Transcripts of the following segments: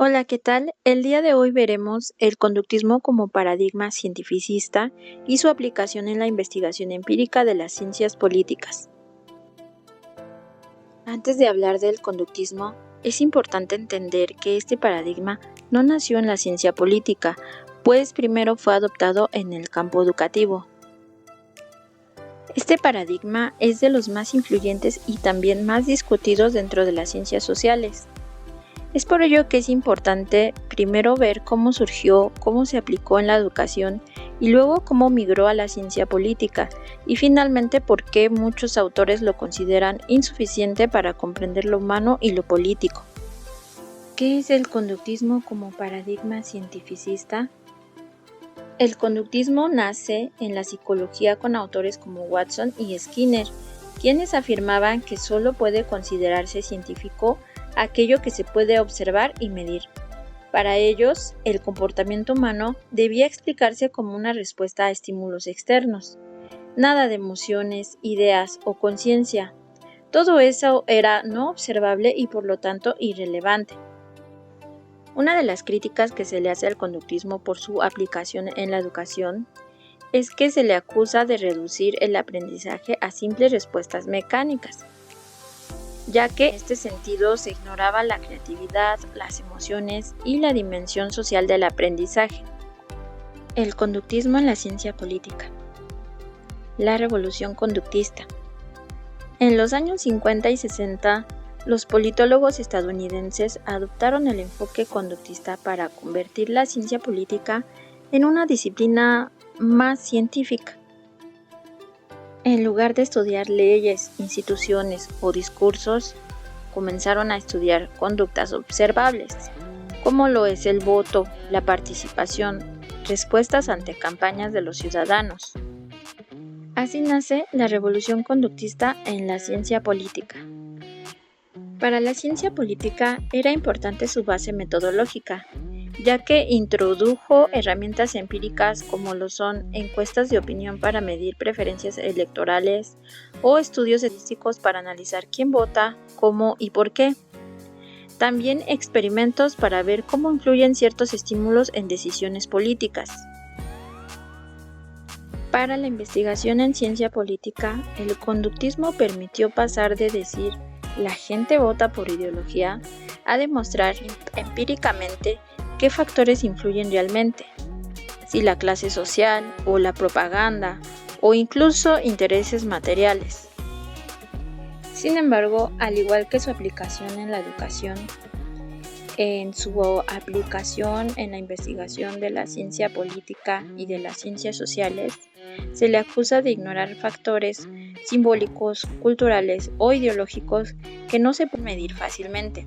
Hola, ¿qué tal? El día de hoy veremos el conductismo como paradigma cientificista y su aplicación en la investigación empírica de las ciencias políticas. Antes de hablar del conductismo, es importante entender que este paradigma no nació en la ciencia política, pues primero fue adoptado en el campo educativo. Este paradigma es de los más influyentes y también más discutidos dentro de las ciencias sociales. Es por ello que es importante primero ver cómo surgió, cómo se aplicó en la educación y luego cómo migró a la ciencia política y finalmente por qué muchos autores lo consideran insuficiente para comprender lo humano y lo político. ¿Qué es el conductismo como paradigma cientificista? El conductismo nace en la psicología con autores como Watson y Skinner, quienes afirmaban que solo puede considerarse científico aquello que se puede observar y medir. Para ellos, el comportamiento humano debía explicarse como una respuesta a estímulos externos. Nada de emociones, ideas o conciencia. Todo eso era no observable y por lo tanto irrelevante. Una de las críticas que se le hace al conductismo por su aplicación en la educación es que se le acusa de reducir el aprendizaje a simples respuestas mecánicas, ya que en este sentido se ignoraba la creatividad, las emociones y la dimensión social del aprendizaje. El conductismo en la ciencia política. La revolución conductista. En los años 50 y 60, los politólogos estadounidenses adoptaron el enfoque conductista para convertir la ciencia política en una disciplina más científica. En lugar de estudiar leyes, instituciones o discursos, comenzaron a estudiar conductas observables, como lo es el voto, la participación, respuestas ante campañas de los ciudadanos. Así nace la revolución conductista en la ciencia política. Para la ciencia política era importante su base metodológica, ya que introdujo herramientas empíricas como lo son encuestas de opinión para medir preferencias electorales o estudios estadísticos para analizar quién vota, cómo y por qué. También experimentos para ver cómo influyen ciertos estímulos en decisiones políticas. Para la investigación en ciencia política, el conductismo permitió pasar de decir la gente vota por ideología a demostrar empíricamente qué factores influyen realmente, si la clase social o la propaganda o incluso intereses materiales. Sin embargo, al igual que su aplicación en la educación, en su aplicación en la investigación de la ciencia política y de las ciencias sociales, se le acusa de ignorar factores simbólicos, culturales o ideológicos que no se pueden medir fácilmente.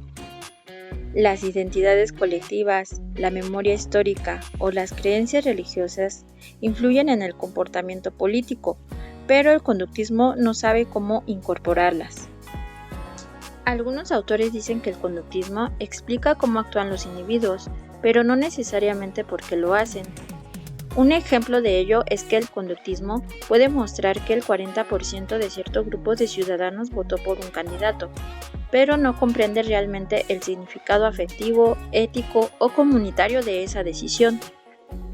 Las identidades colectivas, la memoria histórica o las creencias religiosas influyen en el comportamiento político, pero el conductismo no sabe cómo incorporarlas. Algunos autores dicen que el conductismo explica cómo actúan los individuos, pero no necesariamente por qué lo hacen. Un ejemplo de ello es que el conductismo puede mostrar que el 40% de cierto grupo de ciudadanos votó por un candidato, pero no comprende realmente el significado afectivo, ético o comunitario de esa decisión.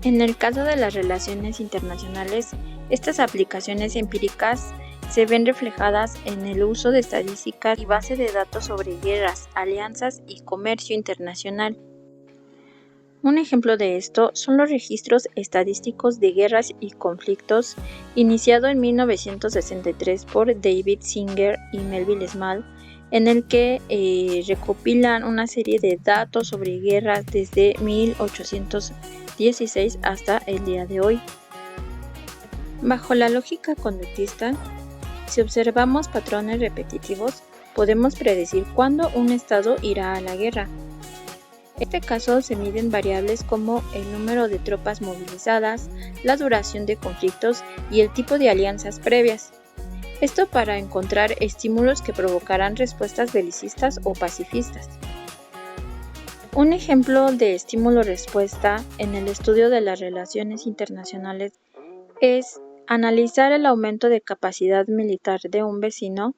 En el caso de las relaciones internacionales, estas aplicaciones empíricas se ven reflejadas en el uso de estadísticas y base de datos sobre guerras, alianzas y comercio internacional. Un ejemplo de esto son los registros estadísticos de guerras y conflictos iniciado en 1963 por David Singer y Melville Small, en el que recopilan una serie de datos sobre guerras desde 1816 hasta el día de hoy. Bajo la lógica conductista, si observamos patrones repetitivos, podemos predecir cuándo un estado irá a la guerra. En este caso se miden variables como el número de tropas movilizadas, la duración de conflictos y el tipo de alianzas previas. Esto para encontrar estímulos que provocarán respuestas belicistas o pacifistas. Un ejemplo de estímulo-respuesta en el estudio de las relaciones internacionales es analizar el aumento de capacidad militar de un vecino,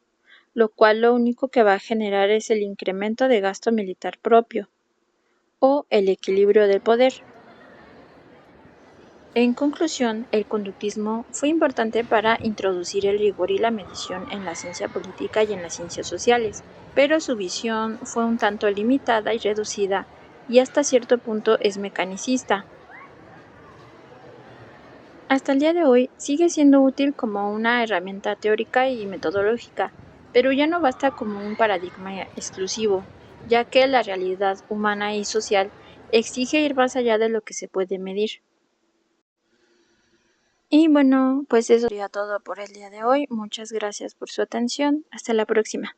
lo cual lo único que va a generar es el incremento de gasto militar propio. o el equilibrio del poder. En conclusión, el conductismo fue importante para introducir el rigor y la medición en la ciencia política y en las ciencias sociales, pero su visión fue un tanto limitada y reducida, y hasta cierto punto es mecanicista. Hasta el día de hoy sigue siendo útil como una herramienta teórica y metodológica, pero ya no basta como un paradigma exclusivo, ya que la realidad humana y social exige ir más allá de lo que se puede medir. Y bueno, pues eso sería todo por el día de hoy. Muchas gracias por su atención. Hasta la próxima.